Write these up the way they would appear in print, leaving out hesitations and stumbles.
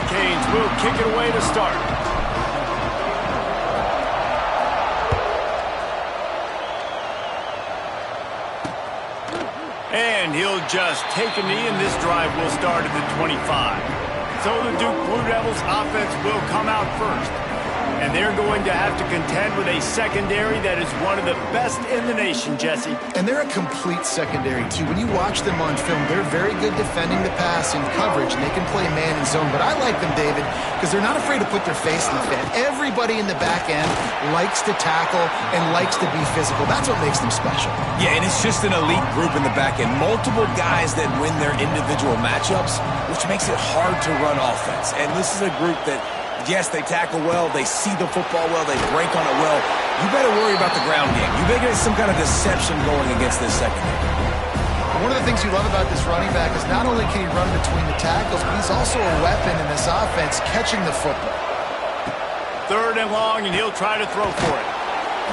Hurricanes will kick it away to start. And he'll just take a knee, and this drive will start at the 25. So the Duke Blue Devils offense will come out first. And they're going to have to contend with a secondary that is one of the best in the nation, Jesse. And they're a complete secondary, too. When you watch them on film, they're very good defending the pass in coverage, and they can play man and zone. But I like them, David, because they're not afraid to put their face in the fan. Everybody in the back end likes to tackle and likes to be physical. That's what makes them special. Yeah, and it's just an elite group in the back end. Multiple guys that win their individual matchups, which makes it hard to run offense. And this is a group that, yes, they tackle well, they see the football well, they break on it well. You better worry about the ground game. You better get some kind of deception going against this secondary. One of the things you love about this running back is not only can he run between the tackles, but he's also a weapon in this offense, catching the football. 3rd and long, and he'll try to throw for it.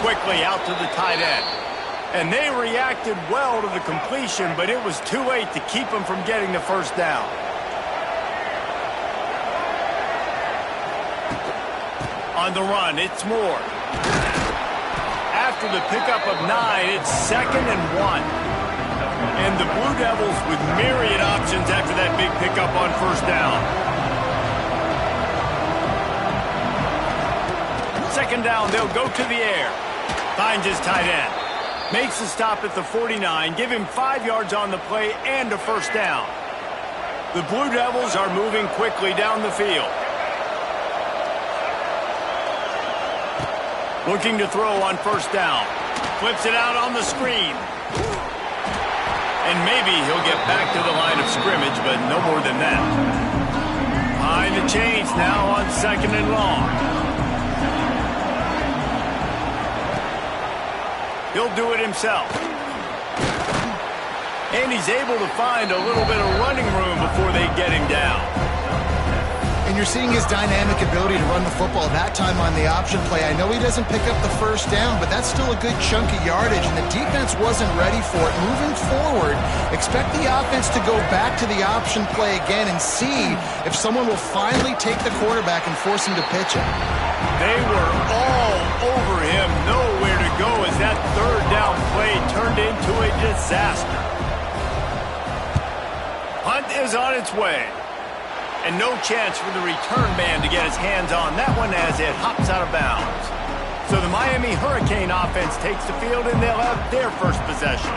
Quickly out to the tight end. And they reacted well to the completion, but it was too late to keep him from getting the first down. On the run, it's Moore. After the pickup of 9, it's 2nd and 1. And the Blue Devils with myriad options after that big pickup on first down. 2nd down, they'll go to the air. Finds his tight end. Makes a stop at the 49. Give him 5 yards on the play and a first down. The Blue Devils are moving quickly down the field. Looking to throw on first down. Flips it out on the screen. And maybe he'll get back to the line of scrimmage, but no more than that. Behind the chains now on 2nd and long. He'll do it himself. And he's able to find a little bit of running room before they get him down. And you're seeing his dynamic ability to run the football that time on the option play. I know he doesn't pick up the first down, but that's still a good chunk of yardage, and the defense wasn't ready for it. Moving forward, expect the offense to go back to the option play again and see if someone will finally take the quarterback and force him to pitch it. They were all over him, nowhere to go as that 3rd down play turned into a disaster. Hunt is on its way. And no chance for the return man to get his hands on that one as it hops out of bounds. So the Miami Hurricane offense takes the field, and they'll have their first possession.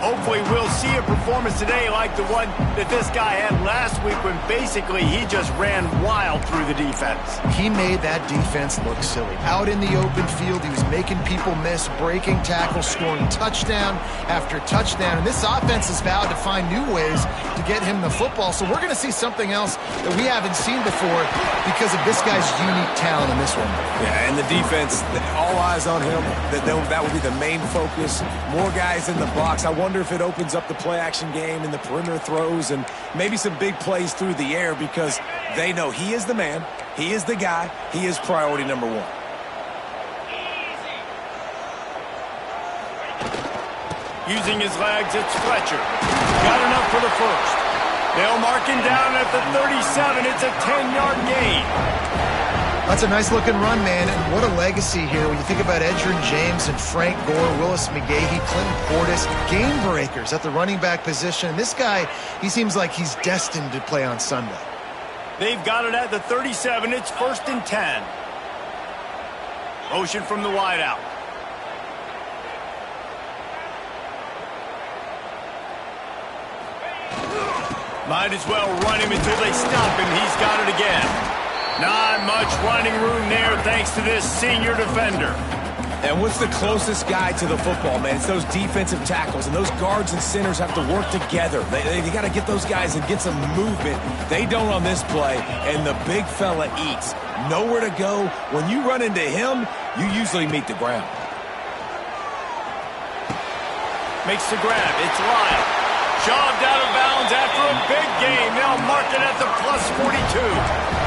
Hopefully we'll see a performance today like the one that this guy had last week when basically he just ran wild through the defense. He made that defense look silly. Out in the open field, he was making people miss, breaking tackles, scoring touchdown after touchdown. And this offense has vowed to find new ways to get him the football. So we're going to see something else that we haven't seen before because of this guy's unique talent in this one. Yeah, and the defense, all eyes on him. That will be the main focus. More guys in the box. I wonder if it opens up the play-action game and the perimeter throws and maybe some big plays through the air because they know he is the man, he is the guy, he is priority number 1. Using his legs, it's Fletcher. Got enough for the first. They'll mark him down at the 37. It's a 10-yard gain. That's a nice-looking run, man, and what a legacy here when you think about Edgerrin James and Frank Gore, Willis McGahee, Clinton Portis, game breakers at the running back position. And this guy, he seems like he's destined to play on Sunday. They've got it at the 37. It's 1st and 10. Motion from the wideout. Might as well run him until they stop him. He's got it again. Not much running room there thanks to this senior defender. And what's the closest guy to the football, man? It's those defensive tackles, and those guards and centers have to work together. They got to get those guys and get some movement. They don't on this play, and the big fella eats. Nowhere to go. When you run into him, you usually meet the ground. Makes the grab. It's Lyle. Shoved out of bounds after a big game. They'll mark it at the +42.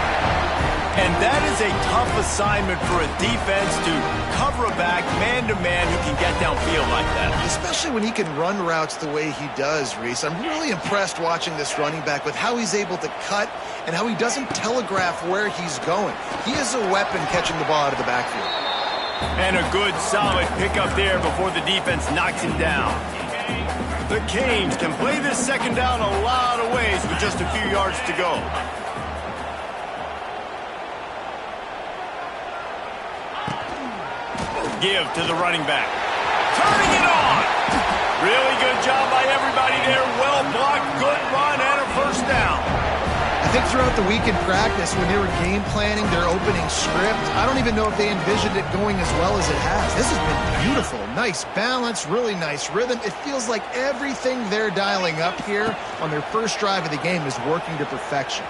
And that is a tough assignment for a defense to cover a back man-to-man who can get downfield like that. Especially when he can run routes the way he does, Reese. I'm really impressed watching this running back with how he's able to cut and how he doesn't telegraph where he's going. He is a weapon catching the ball out of the backfield. And a good, solid pickup there before the defense knocks him down. The Canes can play this second down a lot of ways with just a few yards to go. Give to the running back. Turning it on. Really good job by everybody there. Well blocked, good run, and a first down. I think throughout the week in practice, when they were game planning their opening script, I don't even know if they envisioned it going as well as it has. This has been beautiful. Nice balance, really nice rhythm. It feels like everything they're dialing up here on their first drive of the game is working to perfection.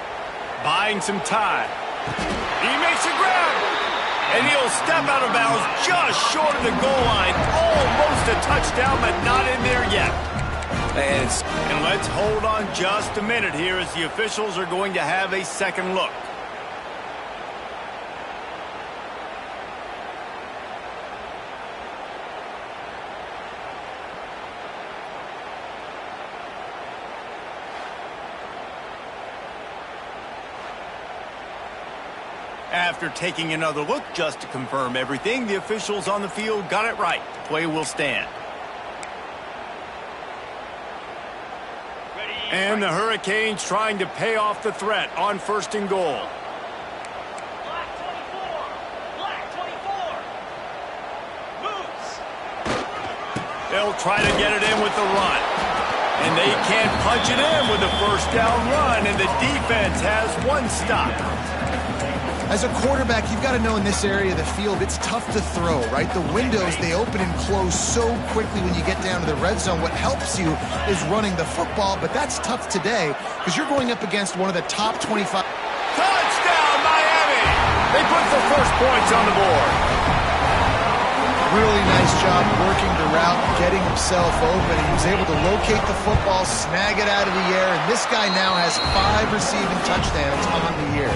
Buying some time. He makes a grab. And he'll step out of bounds just short of the goal line. Almost a touchdown, but not in there yet. And let's hold on just a minute here as the officials are going to have a second look. After taking another look just to confirm everything, the officials on the field got it right. The play will stand. And the Hurricanes trying to pay off the threat on first and goal. Black 24 moves. They'll try to get it in with the run. And they can't punch it in with a first down run, and the defense has one stop. As a quarterback, you've got to know in this area of the field, it's tough to throw, right? The windows, they open and close so quickly when you get down to the red zone. What helps you is running the football, but that's tough today because you're going up against one of the top 25. Touchdown, Miami! They put the first points on the board. Really nice job working the route, getting himself open, and he was able to locate the football, snag it out of the air, and this guy now has 5 receiving touchdowns on the year.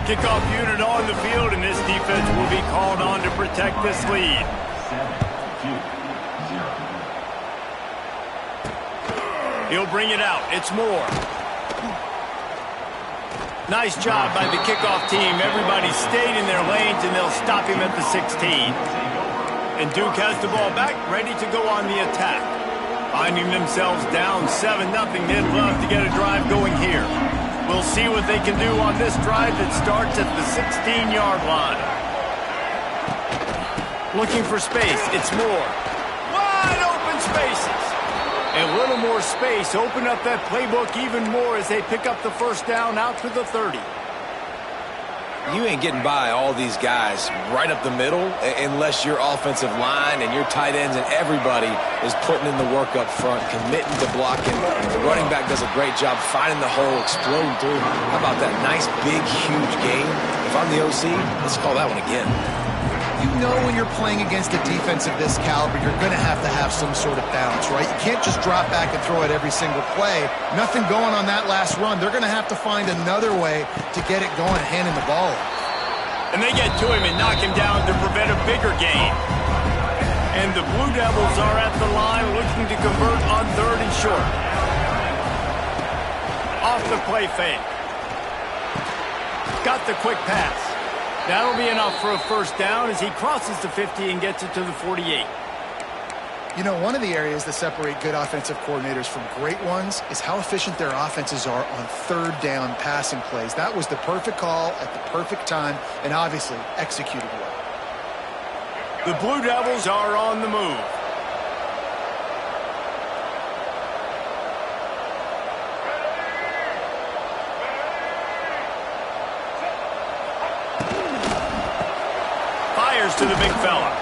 Kickoff unit on the field, and this defense will be called on to protect this lead. He'll bring it out. It's Moore. Nice job by the kickoff team. Everybody stayed in their lanes, and they'll stop him at the 16. And Duke has the ball back, ready to go on the attack. Finding themselves down 7-0, they'd love to get a drive going here. We'll see what they can do on this drive that starts at the 16-yard line. Looking for space. It's Moore. Wide open spaces. A little more space. Open up that playbook even more as they pick up the first down out to the 30. You ain't getting by all these guys right up the middle unless your offensive line and your tight ends and everybody is putting in the work up front, committing to blocking. The running back does a great job finding the hole, exploding through. How about that nice, big, huge game? If I'm the OC, let's call that one again. You know when you're playing against a defense of this caliber, you're going to have some sort of balance, right? You can't just drop back and throw it every single play. Nothing going on that last run. They're going to have to find another way to get it going, handing the ball off. And they get to him and knock him down to prevent a bigger gain. And the Blue Devils are at the line looking to convert on 3rd and short. Off the play fake. Got the quick pass. That'll be enough for a first down as he crosses the 50 and gets it to the 48. You know, one of the areas that separate good offensive coordinators from great ones is how efficient their offenses are on 3rd down passing plays. That was the perfect call at the perfect time and obviously executed well. The Blue Devils are on the move. To the big fella.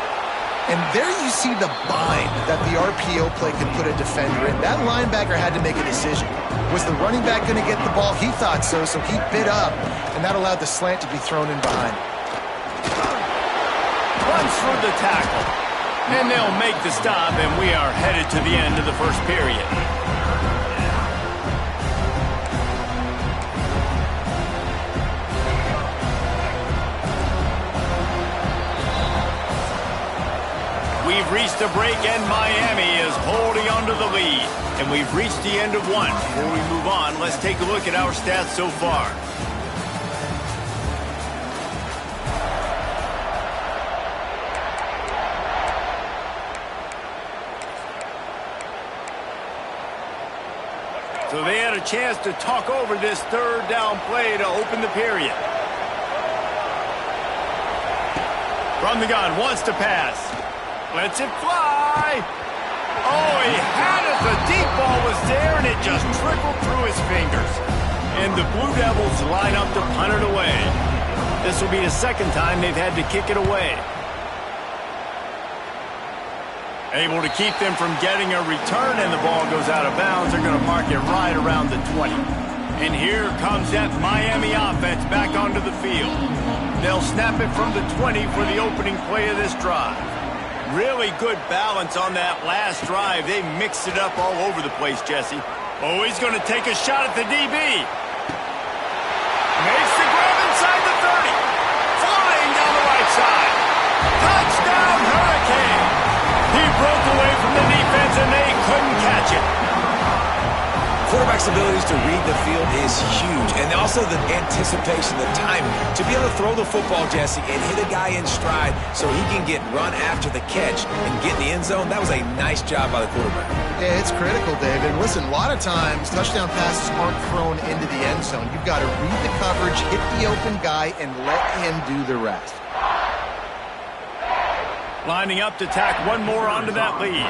And there you see the bind that the RPO play can put a defender in. That linebacker had to make a decision. Was the running back going to get the ball? He thought so, so he bit up, and that allowed the slant to be thrown in behind. Runs for the tackle. And they'll make the stop, and we are headed to the end of the first period. the break, and Miami is holding on to the lead. And we've reached the end of one. Before we move on, let's take a look at our stats so far. So they had a chance to talk over this third down play to open the period. From the gun, wants to pass. Lets it fly. Oh, he had it. The deep ball was there, and it just trickled through his fingers. And the Blue Devils line up to punt it away. This will be the second time they've had to kick it away. Able to keep them from getting a return, and the ball goes out of bounds. They're going to mark it right around the 20. And here comes that Miami offense back onto the field. They'll snap it from the 20 for the opening play of this drive. Really good balance on that last drive. They mixed it up all over the place, Jesse. Oh, he's going to take a shot at the DB. Makes the grab inside the 30. Flying down the right side. Touchdown, Hurricane. He broke away from the defense, and they couldn't catch it. Quarterback's abilities to read the field is huge, and also the anticipation, the timing. To be able to throw the football, Jesse, and hit a guy in stride so he can get run after the catch and get in the end zone, that was a nice job by the quarterback. Yeah, it's critical, David. Listen, a lot of times touchdown passes aren't thrown into the end zone. You've got to read the coverage, hit the open guy, and let him do the rest. Lining up to tack one more onto that lead.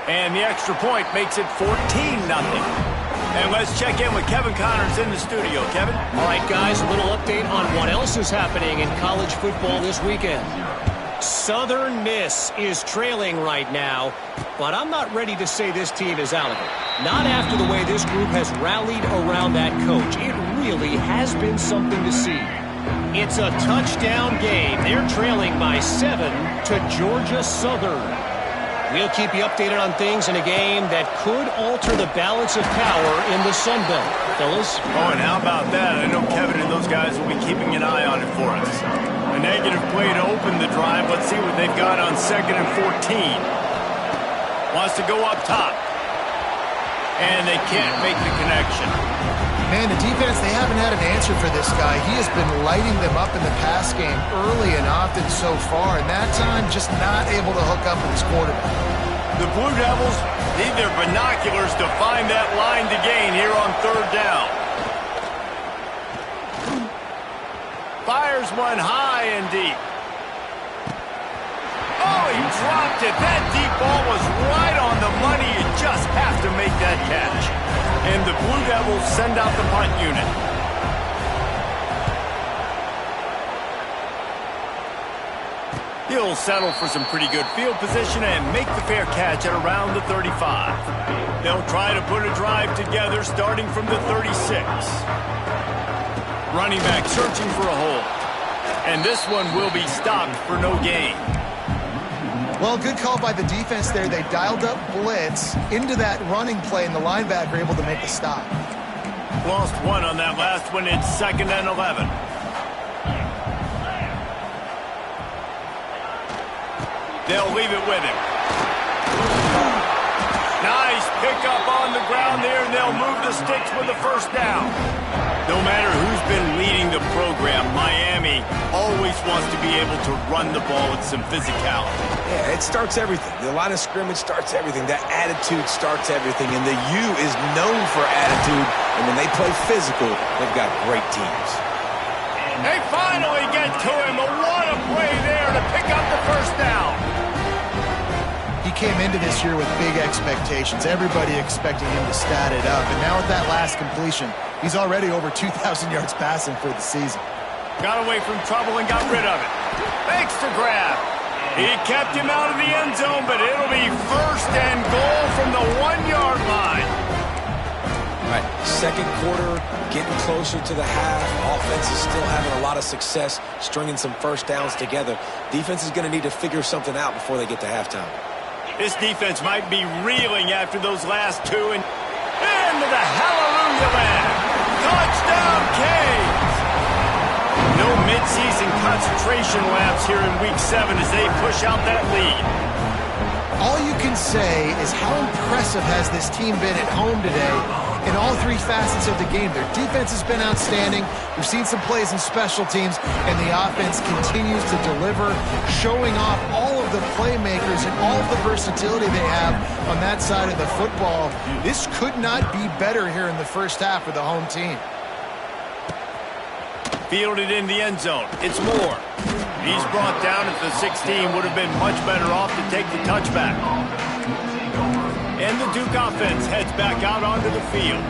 And the extra point makes it 14-0. And let's check in with Kevin Connors in the studio. Kevin? All right, guys, a little update on what else is happening in college football this weekend. Southern Miss is trailing right now, but I'm not ready to say this team is out of it. Not after the way this group has rallied around that coach. It really has been something to see. It's a touchdown game. They're trailing by 7 to Georgia Southern. We'll keep you updated on things in a game that could alter the balance of power in the Sun Belt. Fellas? Oh, and how about that? I know Kevin and those guys will be keeping an eye on it for us. A negative play to open the drive. Let's see what they've got on 2nd and 14. Wants to go up top. And they can't make the connection. Man, the defense, they haven't had an answer for this guy. He has been lighting them up in the pass game early and often so far, and that time just not able to hook up with his quarterback. The Blue Devils need their binoculars to find that line to gain here on 3rd down. Fires one high and deep. Oh, he dropped it. That deep ball was right on the money. You just have to make that catch. And the Blue Devils send out the punt unit. He'll settle for some pretty good field position and make the fair catch at around the 35. They'll try to put a drive together starting from the 36. Running back searching for a hole. And this one will be stopped for no gain. Well, good call by the defense there. They dialed up blitz into that running play, and the linebacker able to make the stop. Lost one on that last one. It's 2nd and 11. They'll leave it with him. Nice pickup on the ground there, and they'll move the sticks with the 1st down. No matter who's been leading the program, Miami always wants to be able to run the ball with some physicality. Yeah, it starts everything. The line of scrimmage starts everything. That attitude starts everything. And the U is known for attitude. And when they play physical, they've got great teams. They finally get to him. What a play there to pick up the 1st down. He came into this year with big expectations. Everybody expecting him to stat it up. And now with that last completion, he's already over 2,000 yards passing for the season. Got away from trouble and got rid of it. Thanks to grab. He kept him out of the end zone, but it'll be 1st and goal from the 1-yard line. All right, 2nd quarter, getting closer to the half. Offense is still having a lot of success stringing some 1st downs together. Defense is going to need to figure something out before they get to halftime. This defense might be reeling after those last two. And into the hallelujah land. Touchdown, Canes. mid-season concentration laps here in Week 7 as they push out that lead. All you can say is how impressive has this team been at home today in all three facets of the game. Their defense has been outstanding. We've seen some plays in special teams, and the offense continues to deliver, showing off all of the playmakers and all of the versatility they have on that side of the football. This could not be better here in the first half for the home team. Fielded in the end zone. It's Moore. He's brought down at the 16. Would have been much better off to take the touchback. And the Duke offense heads back out onto the field.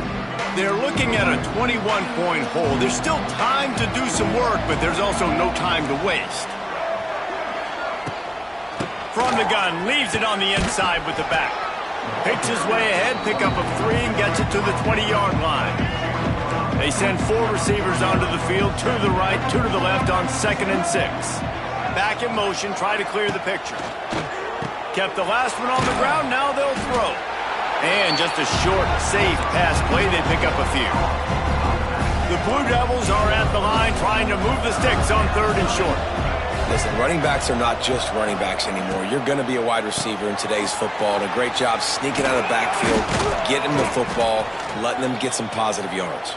They're looking at a 21-point hole. There's still time to do some work, but there's also no time to waste. From the gun, leaves it on the inside with the back. Picks his way ahead, pick up a 3, and gets it to the 20-yard line. They send 4 receivers onto the field, 2 to the right, 2 to the left on 2nd and 6. Back in motion, try to clear the picture. Kept the last one on the ground, now they'll throw. And just a short, safe pass play, they pick up a few. The Blue Devils are at the line trying to move the sticks on 3rd and short. Listen, running backs are not just running backs anymore. You're going to be a wide receiver in today's football. And a great job sneaking out of the backfield, getting the football, letting them get some positive yards.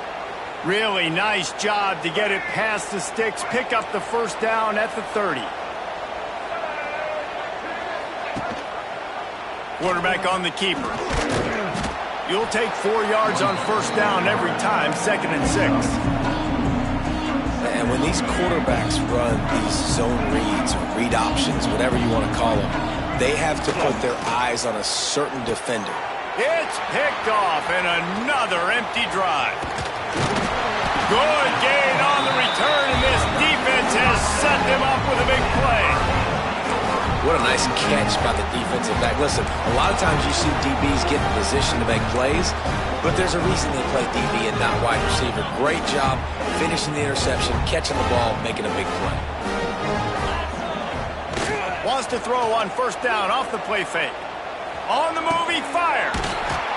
Really nice job to get it past the sticks, pick up the first down at the 30. Quarterback on the keeper. You'll take 4 yards on first down every time, 2nd and 6. And when these quarterbacks run these zone reads or read options, whatever you want to call them, they have to put their eyes on a certain defender. It's picked off and another empty drive. Good gain on the return, and this defense has set them up with a big play. What a nice catch by the defensive back. Listen, a lot of times you see DBs get in position to make plays, but there's a reason they play DB and not wide receiver. Great job finishing the interception, catching the ball, making a big play. Wants to throw on first down off the play fake. On the move, he fires.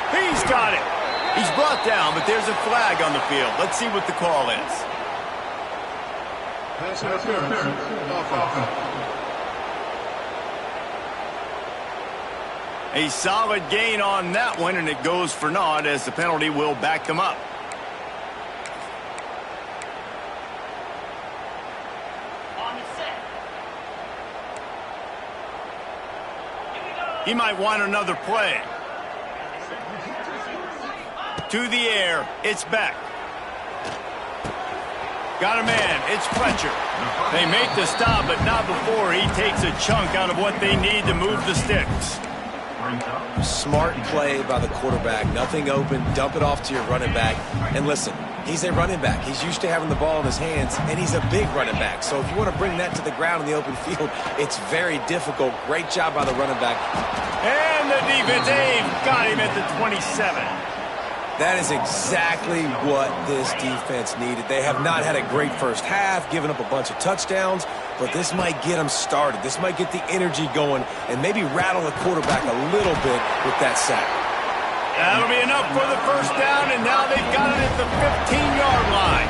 He's got it. He's brought down, but there's a flag on the field. Let's see what the call is. A solid gain on that one, and it goes for naught as the penalty will back them up. On the set. He might want another play. To the air, it's back. Got a man, it's Fletcher. They make the stop, but not before he takes a chunk out of what they need to move the sticks. Smart play by the quarterback. Nothing open, dump it off to your running back. And listen, he's a running back. He's used to having the ball in his hands, and he's a big running back. So if you want to bring that to the ground in the open field, it's very difficult. Great job by the running back. And the defense, got him at the 27. That is exactly what this defense needed. They have not had a great first half, giving up a bunch of touchdowns, but this might get them started. This might get the energy going and maybe rattle the quarterback a little bit with that sack. That'll be enough for the first down, and now they've got it at the 15-yard line.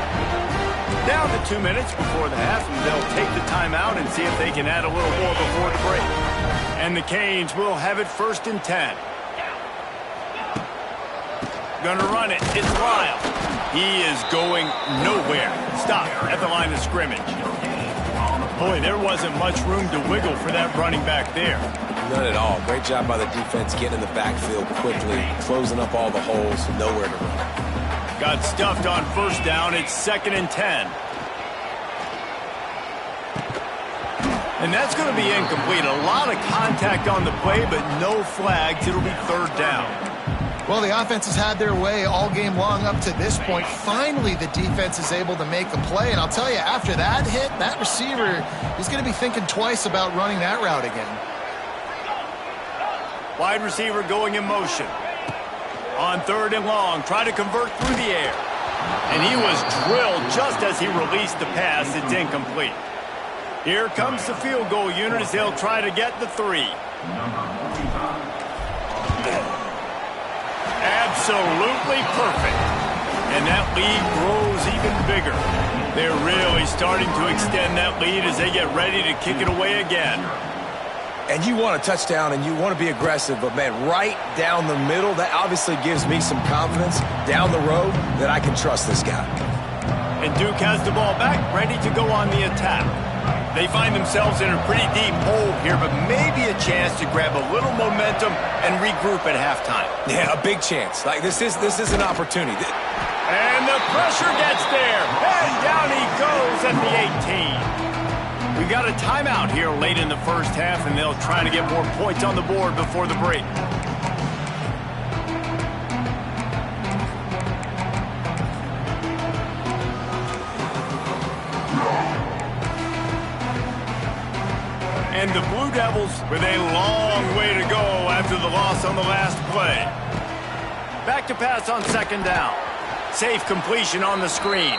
Down to 2 minutes before the half, and they'll take the timeout and see if they can add a little more before the break. And the Canes will have it 1st and 10. Gonna run it. It's Lyle. He is going nowhere. Stop at the line of scrimmage. Boy, there wasn't much room to wiggle for that running back there. None at all. Great job by the defense getting in the backfield quickly, closing up all the holes, nowhere to run. Got stuffed on first down. It's 2nd and 10. And that's going to be incomplete. A lot of contact on the play, but no flags. It'll be 3rd down. Well, the offense has had their way all game long up to this point. Finally, the defense is able to make a play. And I'll tell you, after that hit, that receiver is going to be thinking twice about running that route again. Wide receiver going in motion. On 3rd and long, try to convert through the air. And he was drilled just as he released the pass. It's incomplete. Here comes the field goal unit as they'll try to get the 3. Absolutely perfect. And that lead grows even bigger. They're really starting to extend that lead as they get ready to kick it away again. And you want a touchdown and you want to be aggressive, but, man, right down the middle, that obviously gives me some confidence down the road that I can trust this guy. And Duke has the ball back, ready to go on the attack. They find themselves in a pretty deep hole here, but maybe a chance to grab a little momentum and regroup at halftime. Yeah, a big chance. Like, this is an opportunity. And the pressure gets there. And down he goes at the 18. We got a timeout here late in the first half, and they'll try to get more points on the board before the break. And the Blue Devils with a long way to go after the loss on the last play. Back to pass on second down. Safe completion on the screen.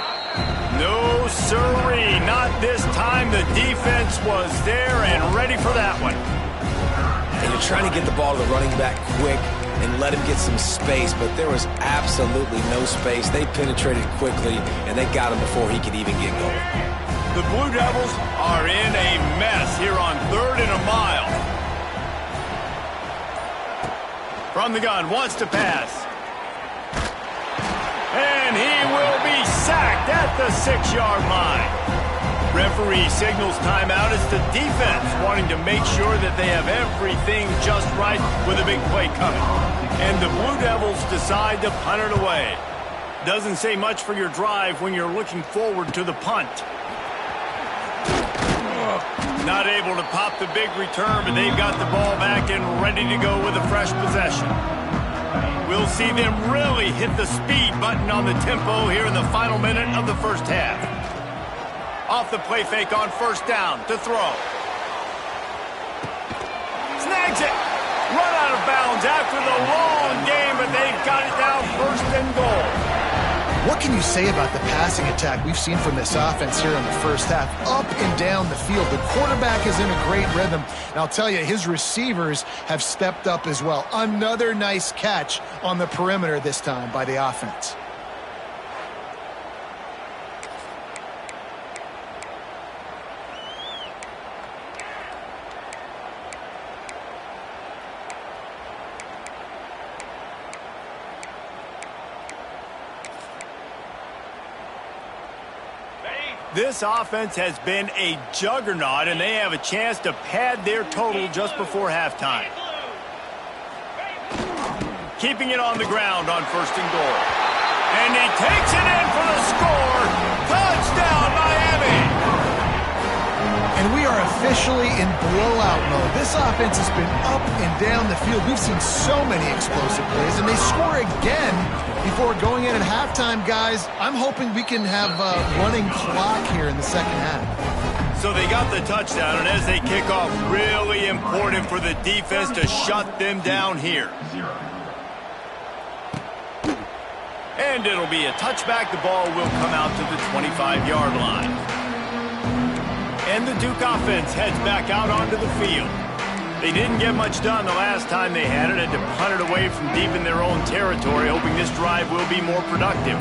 No sirree, not this time. The defense was there and ready for that one. And you're trying to get the ball to the running back quick and let him get some space, but there was absolutely no space. They penetrated quickly, and they got him before he could even get going. The Blue Devils are in a mess here on 3rd and a mile. From the gun, wants to pass. And he will be sacked at the 6-yard line. Referee signals timeout. It's the defense wanting to make sure that they have everything just right with a big play coming. And the Blue Devils decide to punt it away. Doesn't say much for your drive when you're looking forward to the punt. Not able to pop the big return, but they've got the ball back and ready to go with a fresh possession. We'll see them really hit the speed button on the tempo here in the final minute of the first half. Off the play fake on first down to throw. Snags it. Run out of bounds after the long game, but they've got it down 1st and goal. What can you say about the passing attack we've seen from this offense here in the first half? Up and down the field. The quarterback is in a great rhythm. And I'll tell you, his receivers have stepped up as well. Another nice catch on the perimeter this time by the offense. This offense has been a juggernaut, and they have a chance to pad their total just before halftime. Keeping it on the ground on 1st and goal. And he takes it in for the score. Touchdown, Miami! And we are officially in blowout mode. This offense has been up and down the field. We've seen so many explosive plays, and they score again before going in at halftime, guys. I'm hoping we can have a running clock here in the second half. So they got the touchdown, and as they kick off, really important for the defense to shut them down here. And it'll be a touchback. The ball will come out to the 25-yard line. And the Duke offense heads back out onto the field. They didn't get much done the last time they had it, to punt it away from deep in their own territory, hoping this drive will be more productive.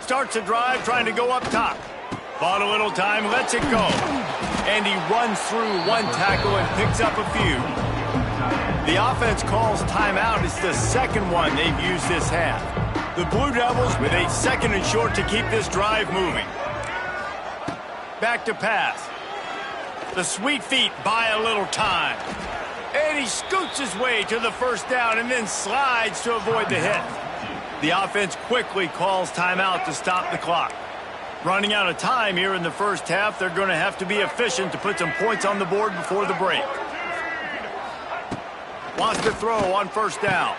Starts a drive, trying to go up top. Bought a little time, lets it go. And he runs through one tackle and picks up a few. The offense calls timeout. It's the second one they've used this half. The Blue Devils with a 2nd and short to keep this drive moving. Back to pass. The sweet feet buy a little time. And he scoots his way to the first down and then slides to avoid the hit. The offense quickly calls timeout to stop the clock. Running out of time here in the first half, they're going to have to be efficient to put some points on the board before the break. Wants to throw on first down.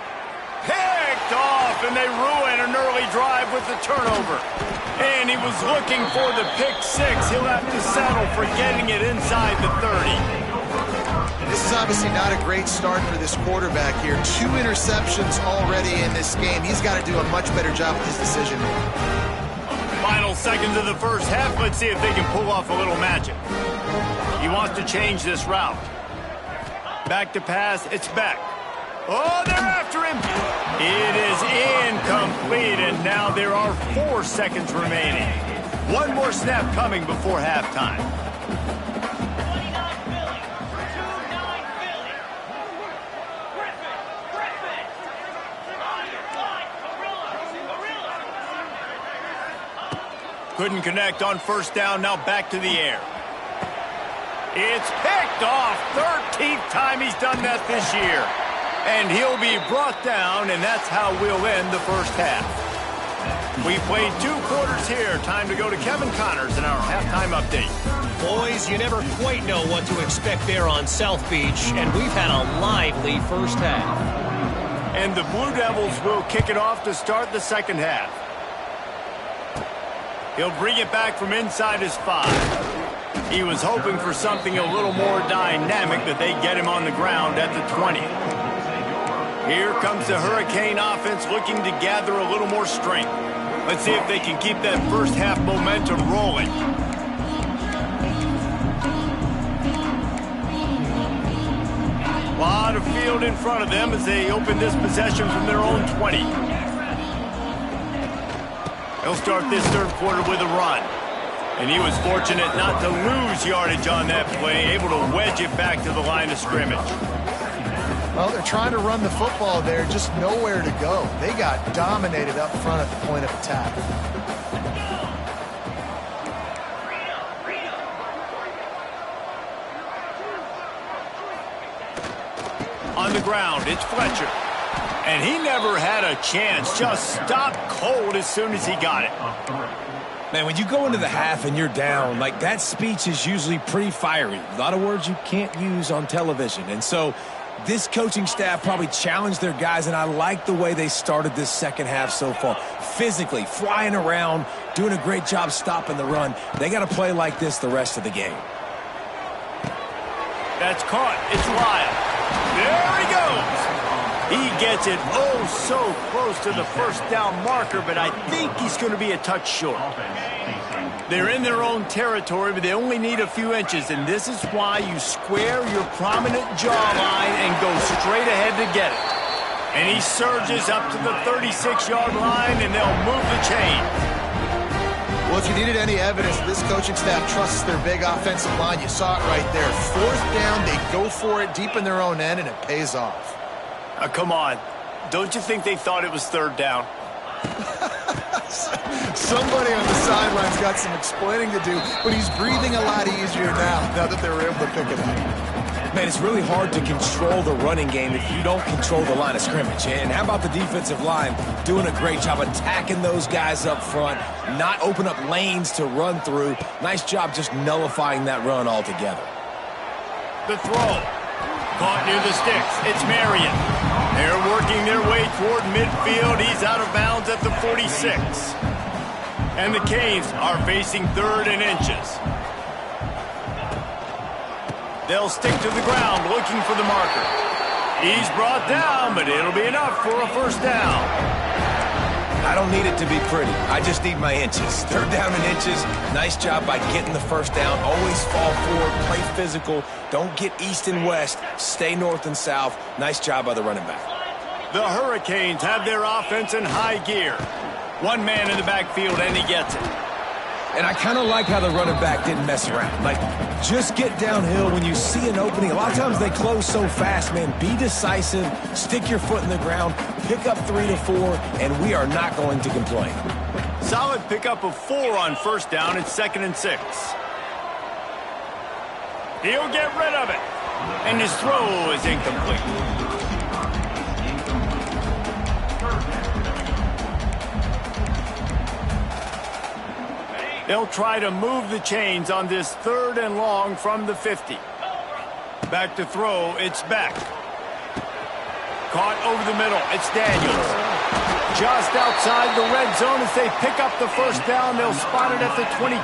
Picked off, and they ruin an early drive with the turnover. And he was looking for the pick six. He'll have to settle for getting it inside the 30. This is obviously not a great start for this quarterback here. 2 interceptions already in this game. He's got to do a much better job with his decision making. Final seconds of the first half. Let's see if they can pull off a little magic. He wants to change this route. Back to pass. It's Beck. Oh, they're after him. It is incomplete, and now there are 4 seconds remaining. One more snap coming before halftime. 29 Philly. 2-9 Philly. Griffin. On your line. Gorilla. Couldn't connect on first down. Now back to the air. It's picked off. 13th time he's done that this year. And he'll be brought down, and that's how we'll end the first half. We played 2 quarters here. Time to go to Kevin Connors in our halftime update. Boys, you never quite know what to expect there on South Beach, and we've had a lively first half. And the Blue Devils will kick it off to start the second half. He'll bring it back from inside his 5. He was hoping for something a little more dynamic, that they get him on the ground at the 20. Here comes the Hurricane offense looking to gather a little more strength. Let's see if they can keep that first half momentum rolling. A lot of field in front of them as they open this possession from their own 20. They'll start this third quarter with a run. And he was fortunate not to lose yardage on that play, able to wedge it back to the line of scrimmage. Well, they're trying to run the football there, just nowhere to go. They got dominated up front at the point of attack. On the ground, it's Fletcher. And he never had a chance, just stopped cold as soon as he got it. Man, when you go into the half and you're down, like, that speech is usually pretty fiery. A lot of words you can't use on television. And so this coaching staff probably challenged their guys, and I like the way they started this second half so far. Physically, flying around, doing a great job stopping the run. They got to play like this the rest of the game. That's caught. It's Lyle. There he goes. He gets it oh so close to the first down marker, but I think he's going to be a touch short. They're in their own territory, but they only need a few inches, and this is why you square your prominent jawline and go straight ahead to get it. And he surges up to the 36-yard line, and they'll move the chain. Well, if you needed any evidence, this coaching staff trusts their big offensive line. You saw it right there. Fourth down, they go for it deep in their own end, and it pays off. Come on. Don't you think they thought it was third down? Somebody on the sidelines got some explaining to do, but he's breathing a lot easier now that they were able to pick it up. Man, it's really hard to control the running game if you don't control the line of scrimmage. And how about the defensive line doing a great job attacking those guys up front, not open up lanes to run through. Nice job just nullifying that run altogether. The throw. Caught near the sticks. It's Marion. They're working their way toward midfield. He's out of bounds at the 46. And the Canes are facing 3rd and inches. They'll stick to the ground looking for the marker. He's brought down, but it'll be enough for a first down. I don't need it to be pretty. I just need my inches. 3rd down and inches. Nice job by getting the first down. Always fall forward, play physical. Don't get east and west. Stay north and south. Nice job by the running back. The Hurricanes have their offense in high gear. One man in the backfield, and he gets it. And I kind of like how the running back didn't mess around. Like, just get downhill when you see an opening. A lot of times they close so fast, man. Be decisive, stick your foot in the ground, pick up 3 to 4, and we are not going to complain. Solid pickup of 4 on first down. It's 2nd and 6. He'll get rid of it. And his throw is incomplete. They'll try to move the chains on this 3rd and long from the 50. Back to throw, it's Beck. Caught over the middle, it's Daniels. Just outside the red zone as they pick up the first down. They'll spot it at the 22.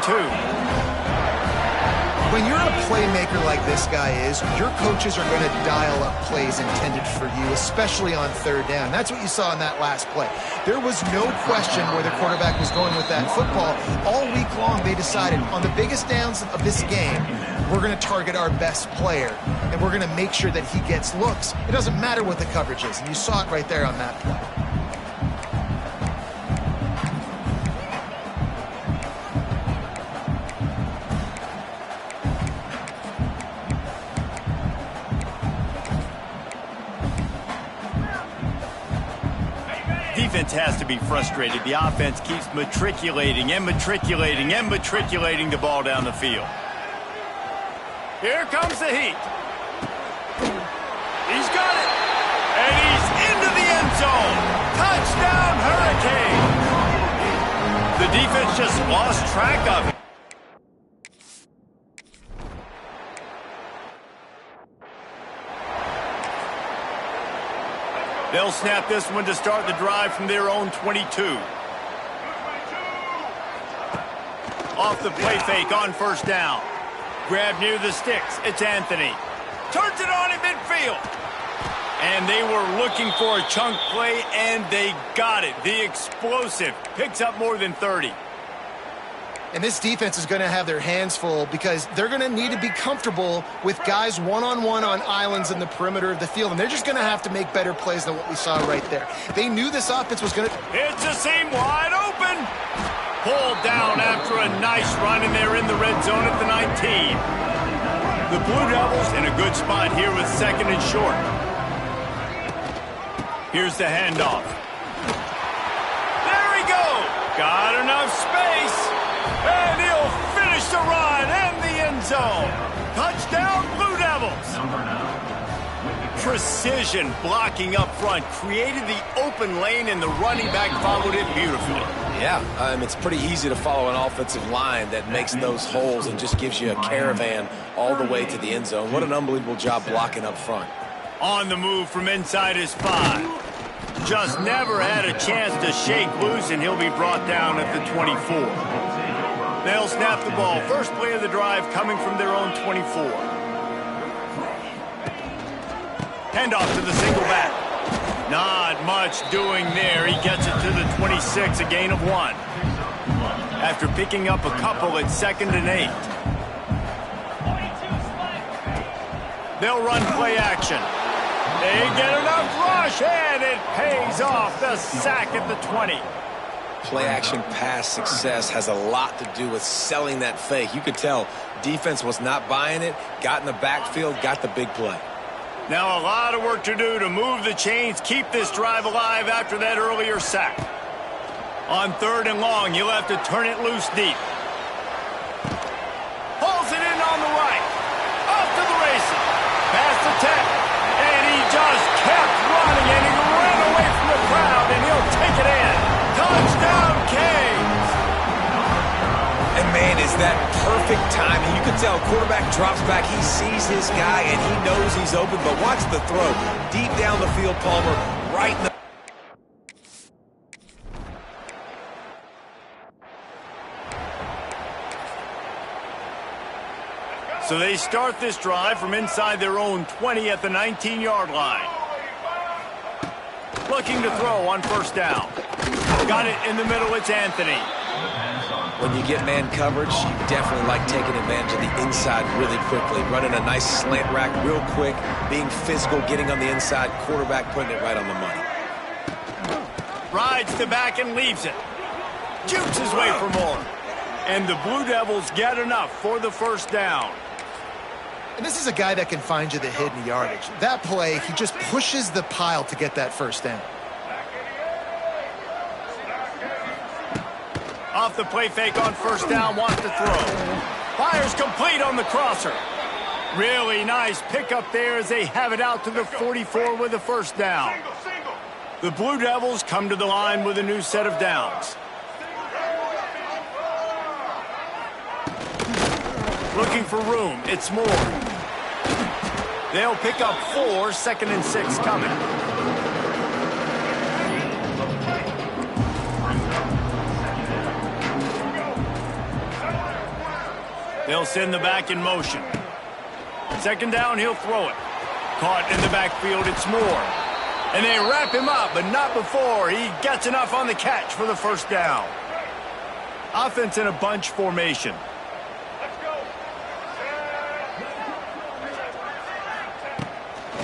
When you're a playmaker like this guy is, your coaches are going to dial up plays intended for you, especially on third down. That's what you saw in that last play. There was no question where the quarterback was going with that football. All week long, they decided on the biggest downs of this game, we're going to target our best player, and we're going to make sure that he gets looks. It doesn't matter what the coverage is, and you saw it right there on that play. Defense has to be frustrated. The offense keeps matriculating and matriculating and matriculating the ball down the field. Here comes the heat. He's got it. And he's into the end zone. Touchdown, Hurricane. The defense just lost track of it. They'll snap this one to start the drive from their own 22. Off the play fake on first down. Grab near the sticks. It's Anthony. Turns it on in midfield. And they were looking for a chunk play, and they got it. The explosive picks up more than 30. And this defense is going to have their hands full because they're going to need to be comfortable with guys one-on-one on islands in the perimeter of the field. And they're just going to have to make better plays than what we saw right there. They knew this offense was going to... It's a seam wide open. Pulled down after a nice run, and they're in the red zone at the 19. The Blue Devils in a good spot here with second and short. Here's the handoff. There he goes. Got enough space. And he'll finish the run and the end zone. Touchdown, Blue Devils. Precision blocking up front created the open lane, and the running back followed it beautifully. Yeah, it's pretty easy to follow an offensive line that makes those holes and just gives you a caravan all the way to the end zone. What an unbelievable job blocking up front. On the move from inside his 5. Just never had a chance to shake loose, and he'll be brought down at the 24. They'll snap the ball. First play of the drive coming from their own 24. Handoff to the single back. Not much doing there. He gets it to the 26, a gain of 1. After picking up a couple at 2nd and 8. They'll run play action. They get enough rush, and it pays off. The sack at the 20. Play-action pass success has a lot to do with selling that fake. You could tell defense was not buying it, got in the backfield, got the big play. Now a lot of work to do to move the chains, keep this drive alive after that earlier sack. On 3rd and long, you'll have to turn it loose deep. Pulls it in on the right. Off to the races. Past the 10. And he just kept running, and he ran away from the crowd, and he'll take it in. Touchdown, Canes! And man, is that perfect timing. You can tell quarterback drops back. He sees his guy, and he knows he's open. But watch the throw. Deep down the field, Palmer, right in the... So they start this drive from inside their own 20 at the 19-yard line. Looking to throw on first down. Got it in the middle. It's Anthony. When you get man coverage, you definitely like taking advantage of the inside really quickly. Running a nice slant rack real quick, being physical, getting on the inside, quarterback putting it right on the money. Rides the back and leaves it. Jukes his way for more. And the Blue Devils get enough for the first down. And this is a guy that can find you the hidden yardage. That play, he just pushes the pile to get that first down. Off the play fake on first down, wants to throw. Fires complete on the crosser. Really nice pickup there as they have it out to the 44 with a first down. The Blue Devils come to the line with a new set of downs. Looking for room. It's Moore. They'll pick up 4, 2nd and 6 coming. They'll send the back in motion. Second down, he'll throw it. Caught in the backfield, it's Moore. And they wrap him up, but not before he gets enough on the catch for the first down. Offense in a bunch formation.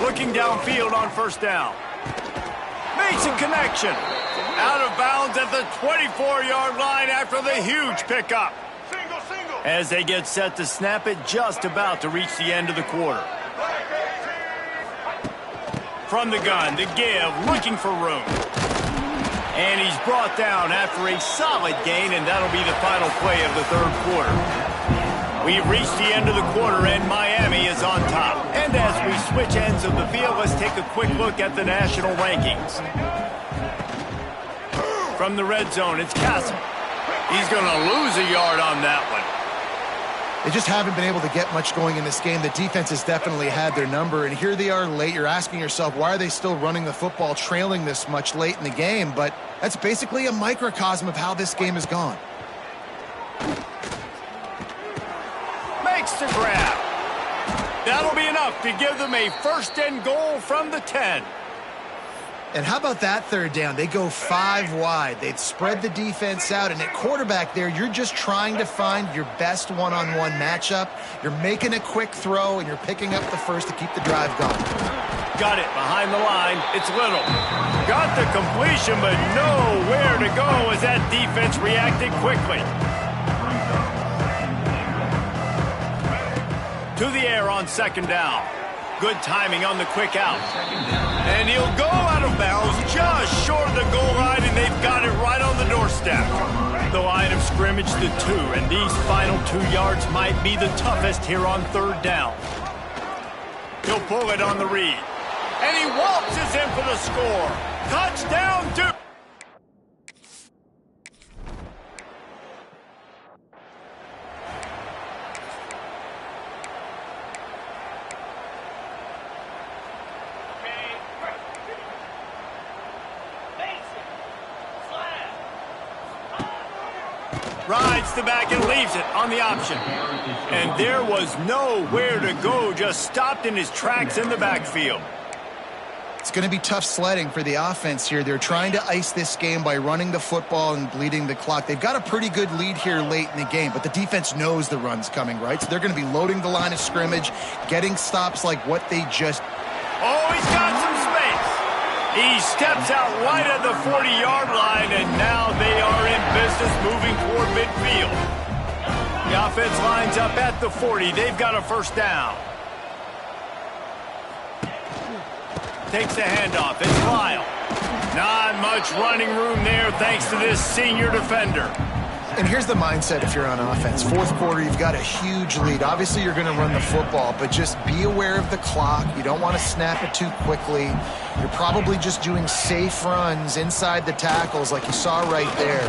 Looking downfield on first down. Makes a connection. Out of bounds at the 24-yard line after the huge pickup. As they get set to snap it, just about to reach the end of the quarter. From the gun, the give, looking for room. And he's brought down after a solid gain, and that'll be the final play of the third quarter. We've reached the end of the quarter, and Miami is on top. And as we switch ends of the field, let's take a quick look at the national rankings. From the red zone, it's Castle. He's going to lose a yard on that one. They just haven't been able to get much going in this game. The defense has definitely had their number, and here they are late. You're asking yourself, why are they still running the football, trailing this much late in the game? But that's basically a microcosm of how this game has gone. Makes the grab. That'll be enough to give them a first and goal from the 10. And how about that third down? They go 5 wide. They've spread the defense out. And at quarterback there, you're just trying to find your best one-on-one matchup. You're making a quick throw, and you're picking up the first to keep the drive going. Got it behind the line. It's Little. Got the completion, but nowhere to go as that defense reacted quickly. To the air on second down. Good timing on the quick out. And he'll go out of bounds just short of the goal line, and they've got it right on the doorstep. The line of scrimmage to 2, and these final 2 yards might be the toughest here on third down. He'll pull it on the read. And he waltzes in for the score. Touchdown, Duke! Rides the back and leaves it on the option. And there was nowhere to go, just stopped in his tracks in the backfield. It's going to be tough sledding for the offense here. They're trying to ice this game by running the football and bleeding the clock. They've got a pretty good lead here late in the game, but the defense knows the run's coming, right? So they're going to be loading the line of scrimmage, getting stops like what they just... Oh, he's got some space. He steps out right at the 40-yard line, and now they are in business moving toward midfield. The offense lines up at the 40. They've got a first down. Takes the handoff. It's Lyle. Not much running room there thanks to this senior defender. And here's the mindset if you're on offense. Fourth quarter, you've got a huge lead. Obviously, you're going to run the football, but just be aware of the clock. You don't want to snap it too quickly. You're probably just doing safe runs inside the tackles like you saw right there.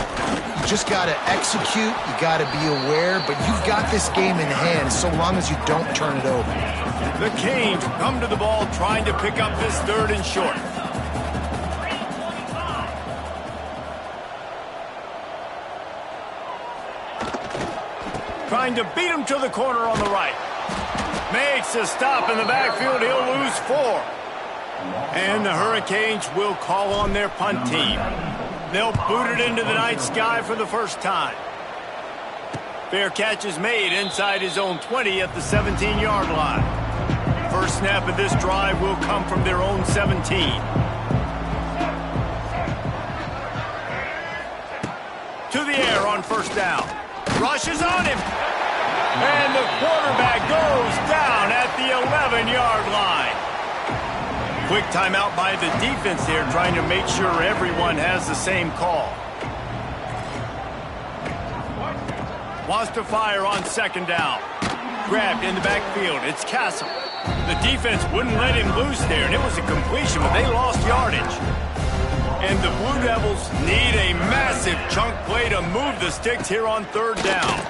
You just got to execute. You got to be aware, but you've got this game in hand so long as you don't turn it over. The Canes come to the ball trying to pick up this third and short. Trying to beat him to the corner on the right. Makes a stop in the backfield. He'll lose 4. And the Hurricanes will call on their punt team. They'll boot it into the night sky for the first time. Fair catch is made inside his own 20 at the 17-yard line. First snap of this drive will come from their own 17. To the air on first down. Rushes on him. And the quarterback goes down at the 11-yard line. Quick timeout by the defense there, trying to make sure everyone has the same call. Wants to fire on second down. Grabbed in the backfield. It's Castle. The defense wouldn't let him loose there, and it was a completion, but they lost yardage. And the Blue Devils need a massive chunk play to move the sticks here on third down.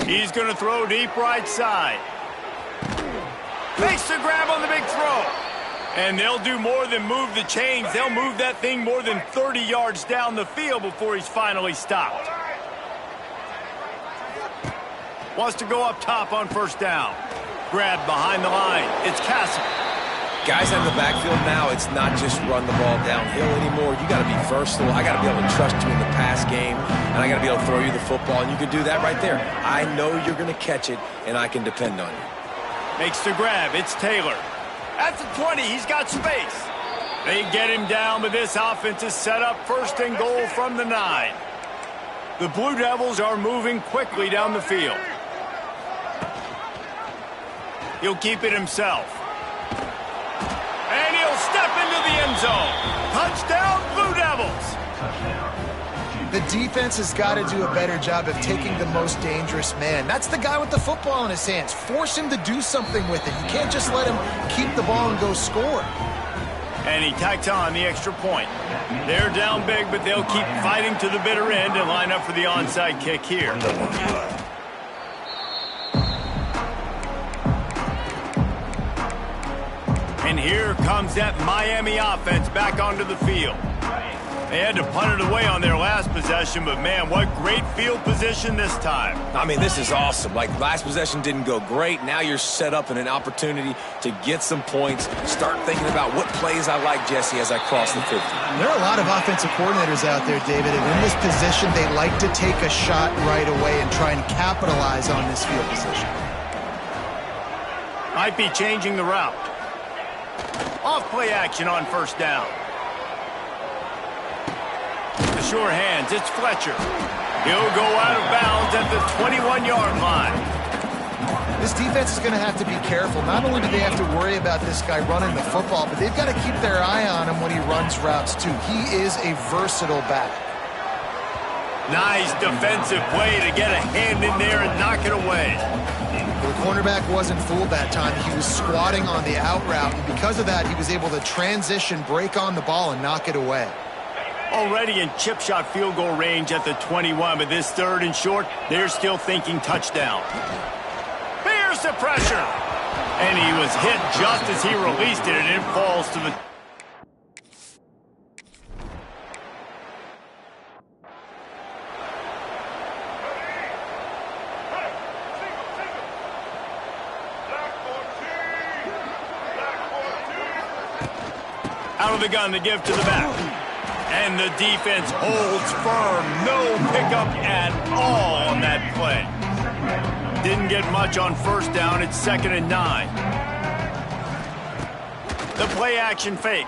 He's going to throw deep right side. Makes the grab on the big throw. And they'll do more than move the chains. They'll move that thing more than 30 yards down the field before he's finally stopped. Wants to go up top on first down. Grab behind the line. It's Castle. Guys in the backfield now, it's not just run the ball downhill anymore. You got to be versatile. I got to be able to trust you in the pass game, and I got to be able to throw you the football, and you can do that right there. I know you're going to catch it, and I can depend on you. Makes the grab. It's Taylor. At the 20, he's got space. They get him down, but this offense is set up first and goal from the 9. The Blue Devils are moving quickly down the field. He'll keep it himself. And he'll step into the end zone. Touchdown, Blue Devils. The defense has got to do a better job of taking the most dangerous man. That's the guy with the football in his hands. Force him to do something with it. You can't just let him keep the ball and go score. And he tacks on the extra point. They're down big, but they'll keep fighting to the bitter end and line up for the onside kick here. And here comes that Miami offense back onto the field. They had to punt it away on their last possession, but man, what great field position this time. I mean, this is awesome. Like, last possession didn't go great. Now you're set up in an opportunity to get some points. Start thinking about what plays I like, Jesse, as I cross the 50. There are a lot of offensive coordinators out there, David, and in this position, they like to take a shot right away and try and capitalize on this field position. Might be changing the route. Off play action on first down. The sure hands, it's Fletcher. He'll go out of bounds at the 21-yard line. This defense is going to have to be careful. Not only do they have to worry about this guy running the football, but they've got to keep their eye on him when he runs routes too. He is a versatile back. Nice defensive play to get a hand in there and knock it away. The cornerback wasn't fooled that time. He was squatting on the out route, and because of that, he was able to transition, break on the ball, and knock it away. Already in chip shot field goal range at the 21, but this third and short, they're still thinking touchdown. Here's the pressure. And he was hit just as he released it, and it falls to the... Out of the gun to give to the back. And the defense holds firm. No pickup at all on that play. Didn't get much on first down. It's 2nd and 9. The play action fake.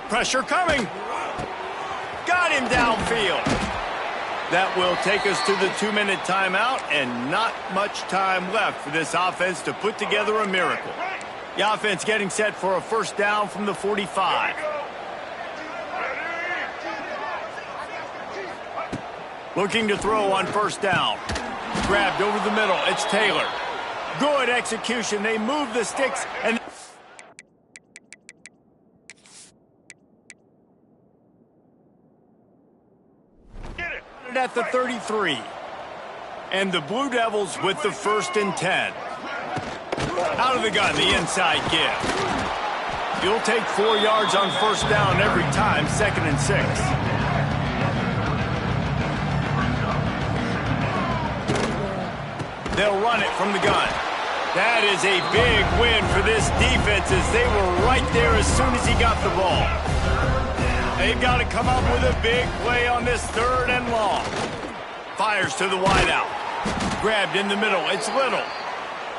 Pressure coming. Got him downfield. That will take us to the 2-minute timeout, and not much time left for this offense to put together a miracle. The offense getting set for a first down from the 45. Looking to throw on first down. Grabbed over the middle. It's Taylor. Good execution. They move the sticks and... at the 33. And the Blue Devils with the 1st and 10. Out of the gun, the inside give. You'll take 4 yards on first down every time, 2nd and 6. They'll run it from the gun. That is a big win for this defense as they were right there as soon as he got the ball. They've got to come up with a big play on this 3rd and long. Fires to the wideout. Grabbed in the middle. It's Little.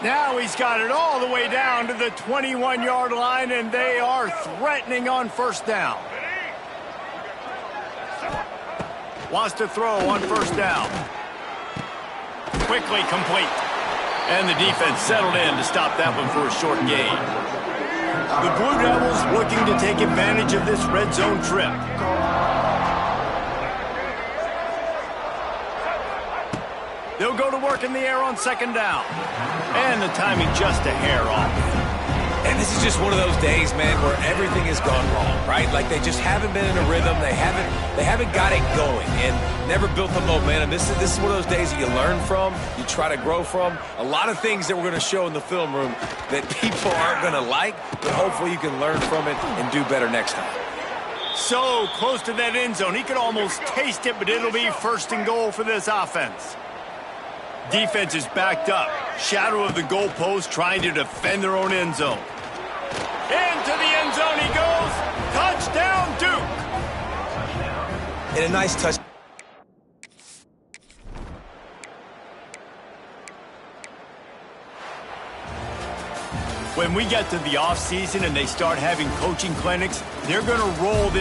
Now he's got it all the way down to the 21-yard line, and they are threatening on first down. Wants to throw on first down. Quickly complete. And the defense settled in to stop that one for a short gain. The Blue Devils looking to take advantage of this red zone trip. They'll go to work in the air on 2nd down. And the timing just a hair off. And this is just one of those days, man, where everything has gone wrong, right? Like, they just haven't been in a rhythm. They haven't got it going and never built the momentum. This is one of those days that you learn from, you try to grow from. A lot of things that we're going to show in the film room that people aren't going to like, but hopefully you can learn from it and do better next time. So close to that end zone. He could almost taste it, but it'll be 1st and goal for this offense. Defense is backed up. Shadow of the goalpost trying to defend their own end zone. Into the end zone he goes. Touchdown, Duke. And a nice touch. When we get to the offseason and they start having coaching clinics, they're going to roll this